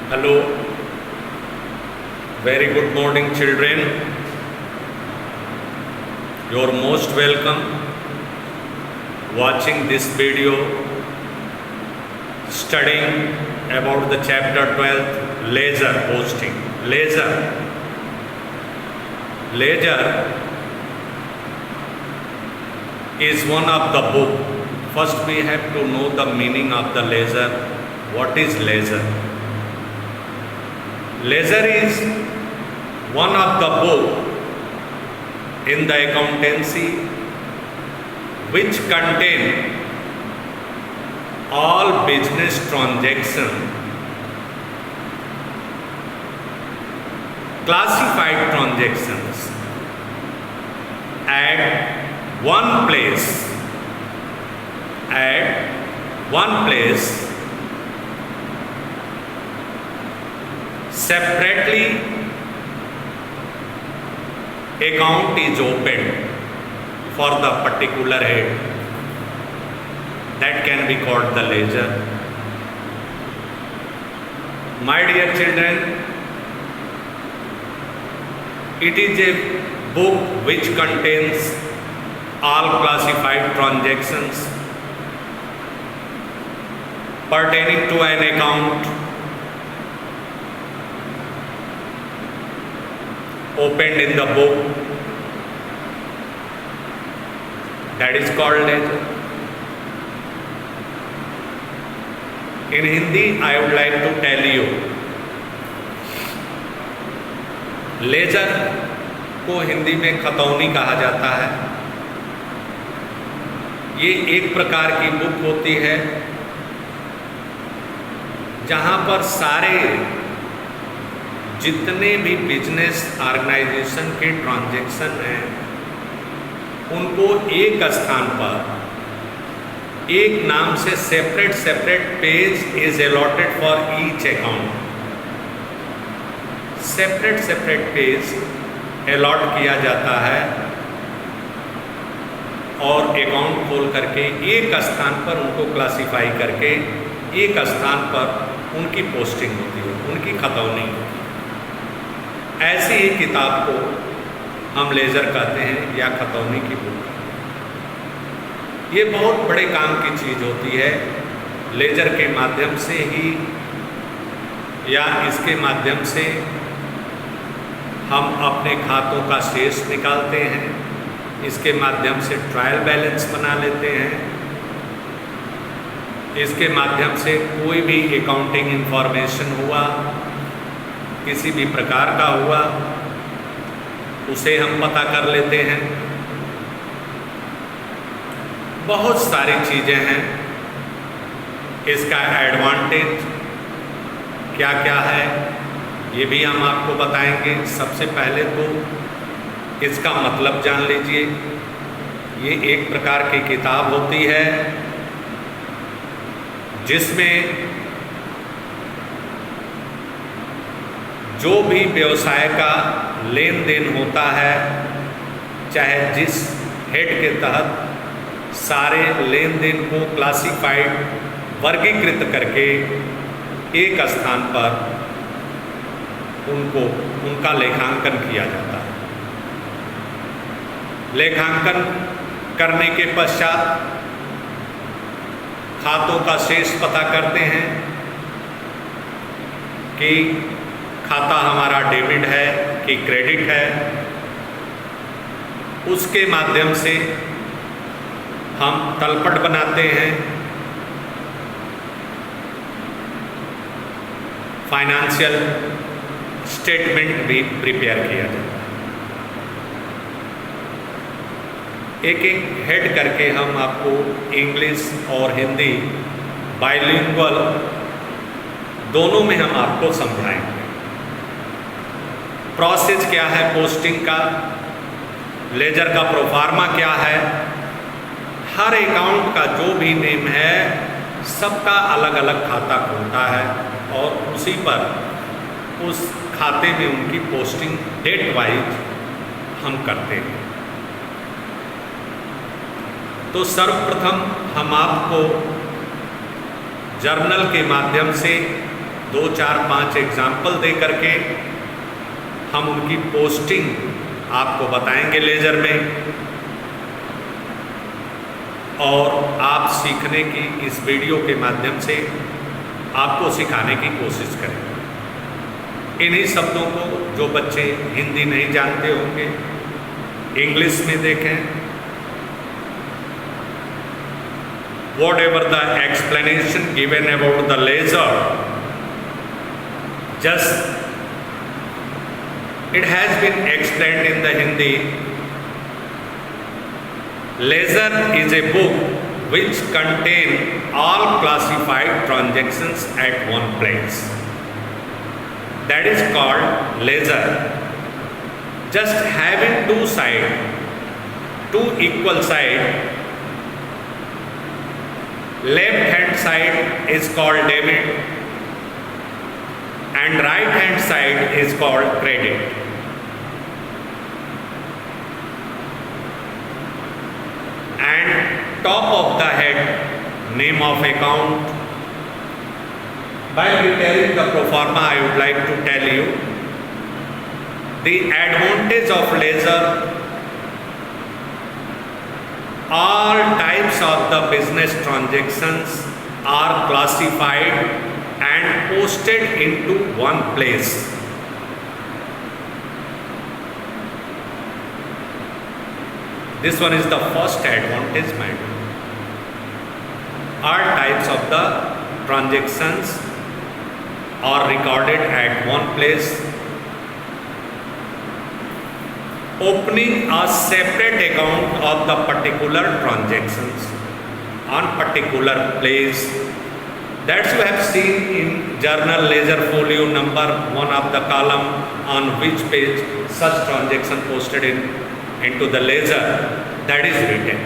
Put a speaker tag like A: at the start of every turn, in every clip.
A: Hello, very good morning, children. You're most welcome watching this video studying about the chapter 12 laser posting. Laser is one of the book. First we have to know the meaning of the laser. What is laser? Laser is one of the book in the accountancy which contain all business transaction, classified transactions at one place separately account is opened for the particular head. That can be called the ledger. My dear children, it is a book which contains all classified transactions pertaining to an account opened in the book, that is called ledger. In Hindi, I would like to tell you, ledger को हिंदी में खतौनी कहा जाता है। ये एक प्रकार की बुक होती है जहाँ पर सारे जितने भी बिजनेस ऑर्गेनाइजेशन के ट्रांजैक्शन हैं उनको एक स्थान पर एक नाम से separate page is allotted for each account. Separate page allot किया जाता है और अकाउंट खोल करके एक स्थान पर उनको क्लासिफाई करके एक स्थान पर उनकी पोस्टिंग होती है, उनकी खतौनी। ऐसी ही किताब को हम लेजर कहते हैं या खतौनी की बुक। ये बहुत बड़े काम की चीज़ होती है। लेजर के माध्यम से ही या इसके माध्यम से हम अपने खातों का शेष निकालते हैं, इसके माध्यम से ट्रायल बैलेंस बना लेते हैं, इसके माध्यम से कोई भी अकाउंटिंग इंफॉर्मेशन हुआ, किसी भी प्रकार का हुआ, उसे हम पता कर लेते हैं। बहुत सारी चीज़ें हैं। इसका एडवांटेज क्या क्या है ये भी हम आपको बताएंगे। सबसे पहले तो इसका मतलब जान लीजिए। ये एक प्रकार की किताब होती है जिसमें जो भी व्यवसाय का लेन देन होता है, चाहे जिस हेड के तहत सारे लेन देन को क्लासिफाइड वर्गीकृत करके एक स्थान पर उनका लेखांकन किया जाता है। लेखांकन करने के पश्चात खातों का शेष पता करते हैं कि खाता हमारा डेबिट है कि क्रेडिट है। उसके माध्यम से हम तलपट बनाते हैं, फाइनेंशियल स्टेटमेंट भी प्रिपेयर किया जाता है। एक एक हेड करके हम आपको इंग्लिश और हिंदी बाइलिंगुअल दोनों में हम आपको समझाएंगे। प्रोसेस क्या है पोस्टिंग का, लेजर का प्रोफार्मा क्या है, हर अकाउंट का जो भी नेम है सबका अलग अलग खाता खुलता है और उसी पर उस खाते में उनकी पोस्टिंग डेट वाइज हम करते हैं। तो सर्वप्रथम हम आपको जर्नल के माध्यम से 2, 4, 5 एग्जाम्पल दे करके हम उनकी पोस्टिंग आपको बताएंगे लेजर में, और आप सीखने की इस वीडियो के माध्यम से आपको सिखाने की कोशिश करेंगे। इन्हीं शब्दों को जो बच्चे हिंदी नहीं जानते होंगे इंग्लिश में देखें। Whatever the explanation given about the laser, just it has been explained in the Hindi. Laser is a book which contain all classified transactions at one place. That is called laser. Just having two equal side. Left hand side is called debit and right hand side is called credit. And top of the head, name of account. While preparing the pro forma, I would like to tell you the advantage of laser. All types of the business transactions are classified and posted into one place. This one is the first advantage, madam. All types of the transactions are recorded at one place. Opening a separate account of the particular transactions on particular place. That you have seen in journal ledger folio number 1 of the column on which page such transaction posted into the ledger, that is written.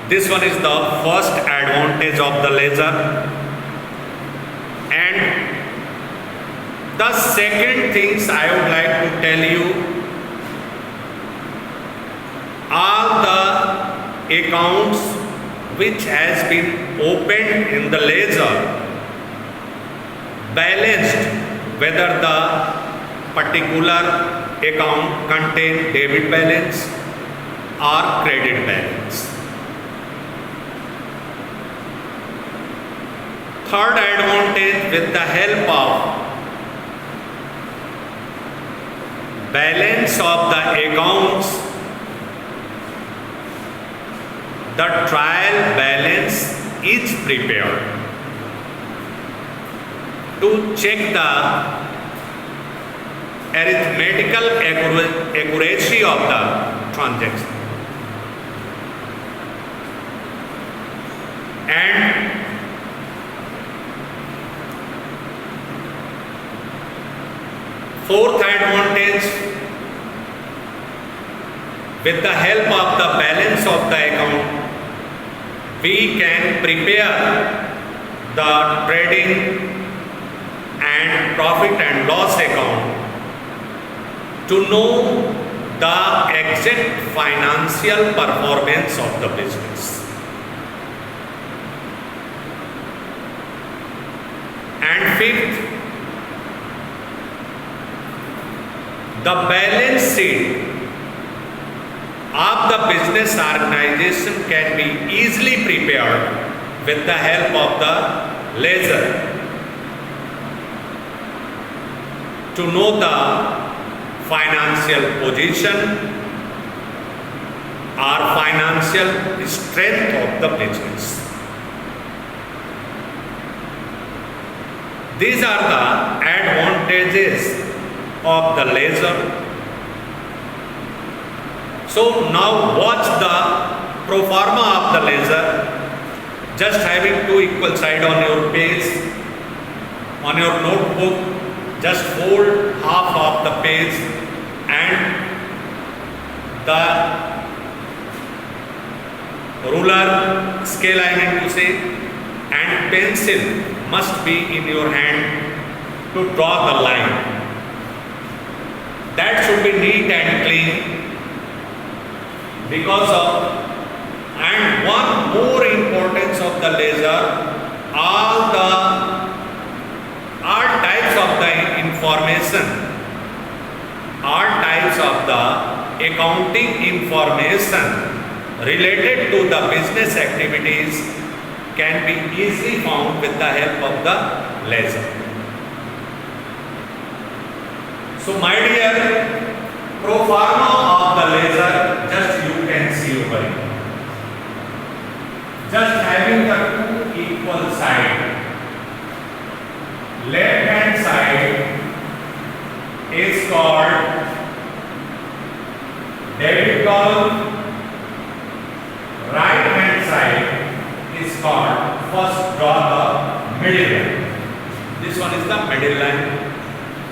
A: This one is the first advantage of the ledger. And the second things I would like to tell you, all the accounts which has been opened in the ledger balanced whether the particular account contain debit balance or credit balance. Third advantage, with the help of balance of the accounts, the trial balance is prepared to check the arithmetical accuracy of the transaction. And fourth advantage, with the help of the balance of the account, we can prepare the trading and profit and loss account to know the exact financial performance of the business. And fifth, the balance sheet of the business organization can be easily prepared with the help of the ledger to know the financial position or financial strength of the business. These are the advantages of the ledger. So now watch the pro forma of the ledger. Just having two equal sides on your page, on your notebook, just fold half of the page and the ruler, scale I mean to say, and pencil must be in your hand to draw the line. That should be neat and clean. Because of, and one more ledger, all types of the information, all types of the accounting information related to the business activities can be easily found with the help of the ledger. So my dear, pro forma of the ledger, just you can see over here. Just having the two equal sides. Left hand side is called debit column. Right hand side is called, first draw the middle line. This one is the middle line.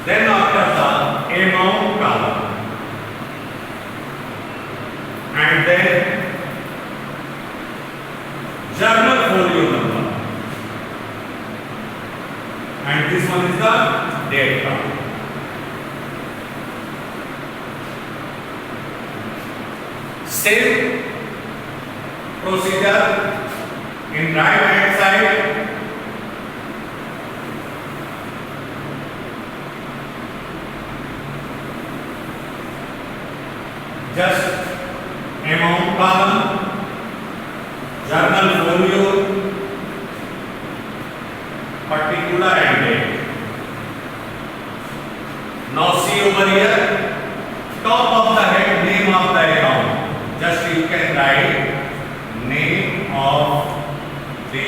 A: Then after the amount column. And then journal folio number. And this one is the date column. Same procedure in right hand side. Just amount column, journal folio, particular and date. Now see over here, top of the head, name of the account. Just you can write name of the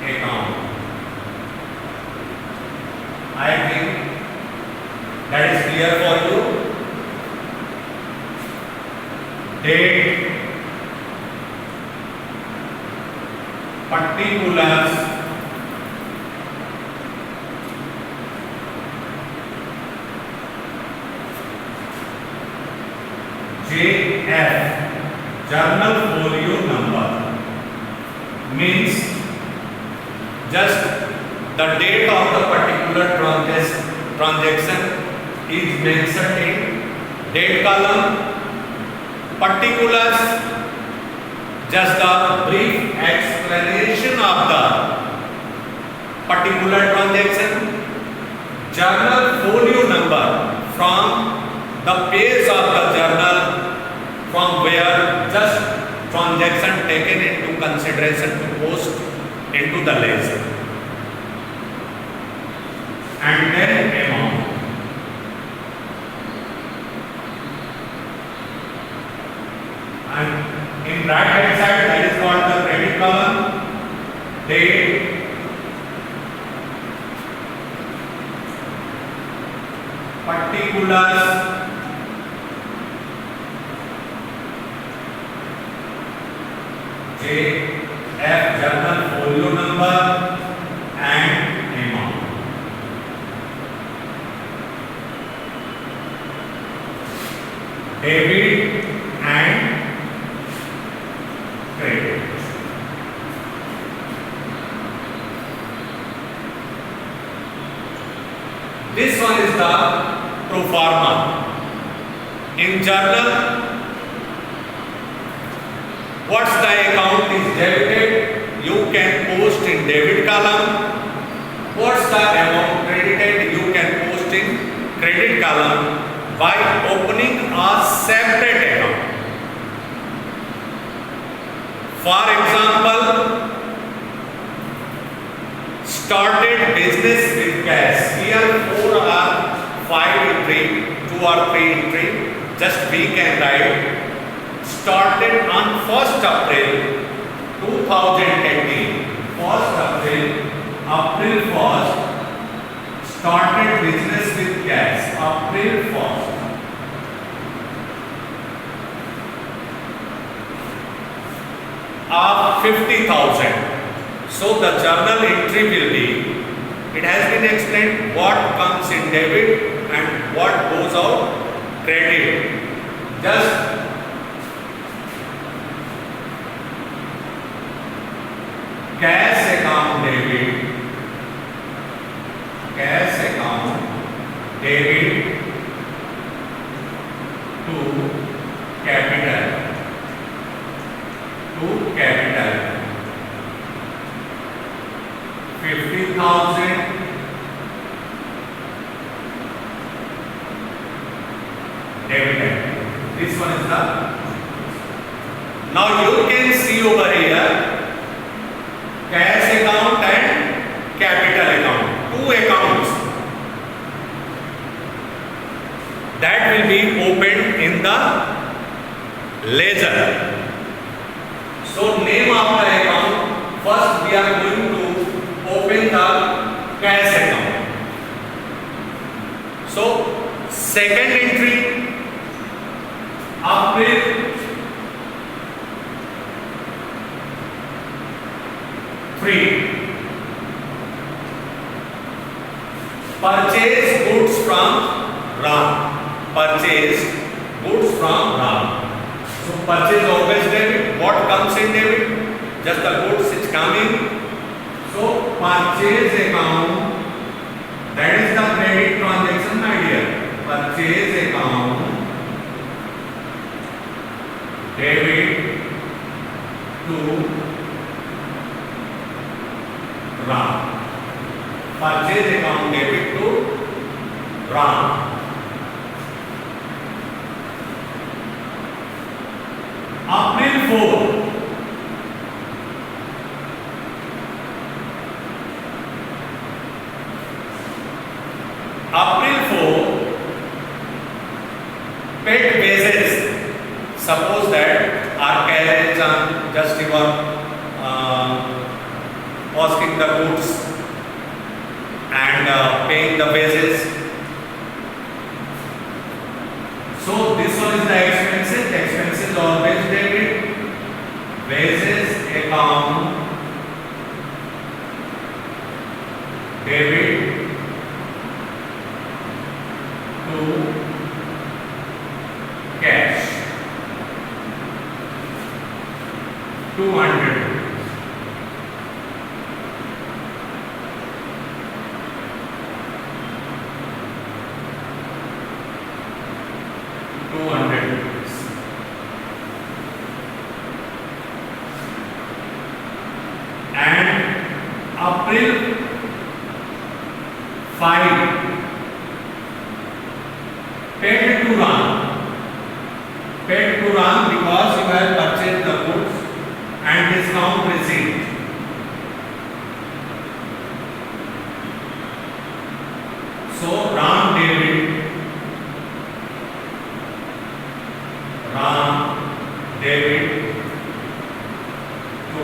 A: account. I think that is clear for you. Date, particulars, JF, journal folio number, means just the date of the particular transaction is mentioned in date column. Particulars, just the brief explanation of the particular transaction. Journal folio number, from the page of the journal from where just transaction taken into consideration to post into the ledger. And then amount. And in right hand side, that is called the credit column. Date, particulars, JF, journal folio number, and amount. Debit and credit. This one is the pro forma. In journal, what's the account is debited, you can post in debit column. What's the amount credited, you can post in credit column by opening a separate account. For example, started business with cash. Here 4 or 5 entry, 2 or 3 entry. Just we can write started on 1st April 2018. 1st April, April 1st. Started business with cash. April 1st. Of 50,000. So the journal entry will be, it has been explained what comes in debit and what goes out credit. Just cash account debit, cash account debit to capital, see over here cash account and capital account, two accounts that will be opened in the ledger. So name of the account, first we are going to open the cash account. So second entry, April 3, purchase goods from Ram. Purchase goods from Ram. So purchase always debit. What comes in debit? Just the goods which come in. So purchase account, that is the credit transaction, my dear. Purchase account, debit to Ram. Purchase account debit to Ram. April 4, pet basis. Suppose that our carriage just you are costing the goods and paying the wages. So this one is the expenses. Expenses always debit. Wages account debit to cash 200. And April 5, paid to Ram. Paid to Ram because you have purchased the goods and discount received. So Ram debit, to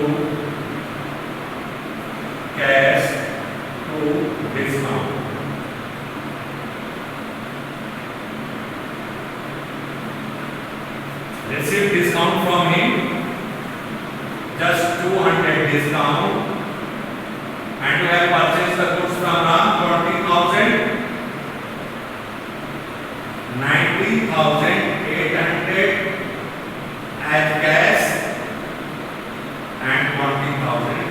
A: cash to discount. Receive discount from him, just 200 discount, and you have purchased the goods from Ram 20,000, 90,800 as cash and 20,000.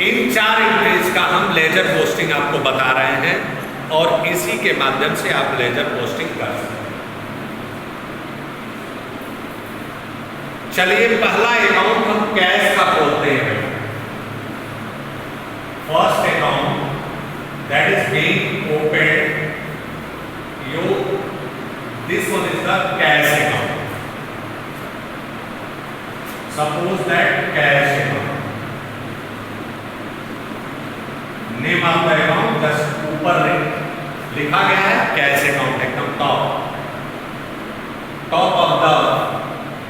A: In 4 entries का हम ledger posting आपको बता रहे हैं और इसी के माध्यम से आप लेजर पोस्टिंग कर सकते हैं। चलिए पहला अकाउंट हम कैश का खोलते हैं। First account that is being open, this one is the cash account. Suppose that cash account. Name of the account just ऊपर लिखा गया है कैश अकाउंट, एकदम top of the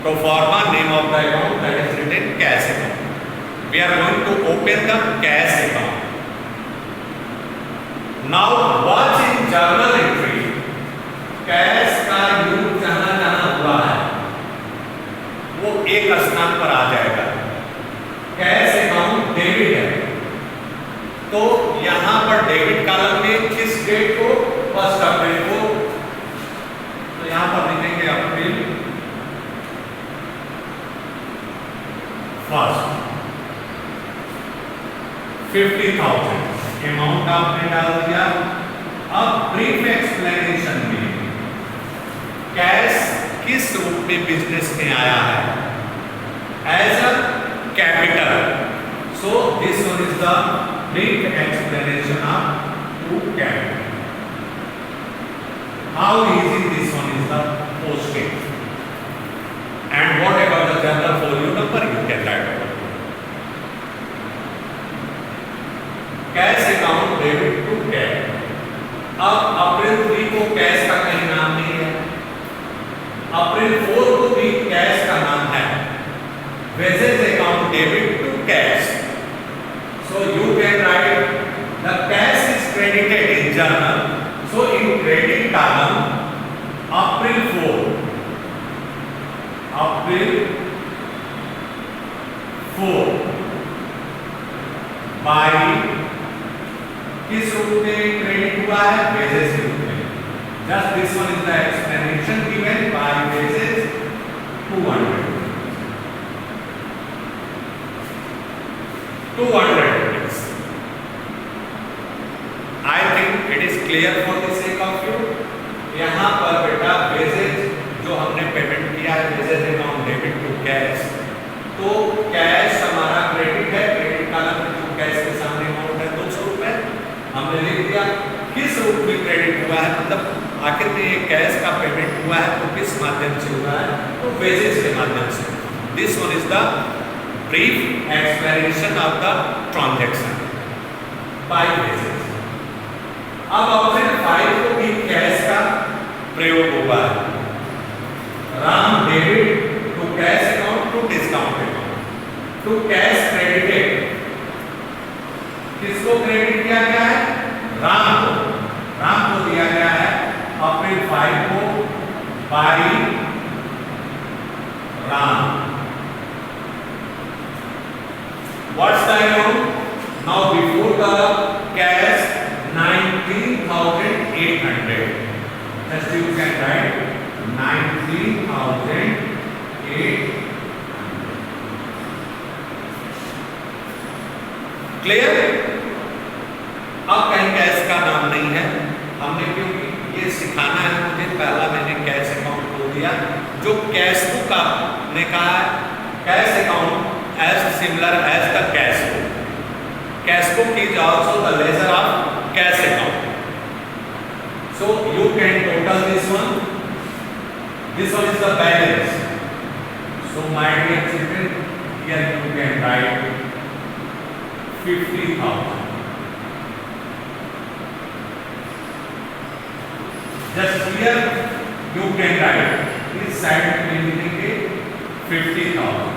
A: proforma name of the account that is written cash account. We are going to open the cash account. Now watch in journal entry. Cash का use जहां जहां हुआ है वो एक स्थान पर आ जाएगा. कैश अकाउंट डेबिट है तो यहां पर डेबिट कॉलम में किस डेट को, 1 अप्रैल को, तो यहां पर लिखेंगे अप्रैल 1, 50,000 अमाउंट आपने डाल दिया. अब ब्रीफ एक्सप्लेनेशन में कैश किस रूप में बिजनेस में आया है? As a capital. So this one is the brief explanation of to capital. How easy this one is the April 4 को भी कैश का नाम है, wages account debit to cash. So you can write the cash is credited in journal, so in credit column April 4 by किस रूप में credit हुआ है, वेजेस के रूप में। Just this one is the explanation given by wages 200 rupees। I think it is clear for the sake of you। यहाँ पर बेटा वेजेस जो हमने पेमेंट किया है, wages account debit to cash, तो कैश हमारा क्रेडिट है, क्रेडिट कॉलम में जो कैश के सामने अमाउंट है 200 रुपए हमने लिख दिया। किस रूप में क्रेडिट हुआ है, मतलब आखिर में ये कैश का पेमेंट हुआ है तो किस माध्यम से हुआ है, तो वेजेस के माध्यम से। This one is the brief explanation of the transaction by wages. अब अप्रैल 5 को भी कैश का प्रयोग हुआ है। Ram debit to cash account to discount account to cash credited. किसको क्रेडिट किया गया है, राम को दिया गया है अप्रैल 5 को by Ram. What's the amount now before the cash 19,800। just you can write 19,800। Clear. अब कहीं कैश का नाम नहीं है, हमने क्योंकि ये सिखाना है मुझे, पहला मैंने कैश अकाउंट को दिया। जो कैश बुक आपने कहा है, cash account as similar as the cash book. Cash book is also the ledger of cash account. So you can total this one. This one is the balance. So my dear children, here you can write 50,000. Just here you can write this side में लिखेंगे 50,000।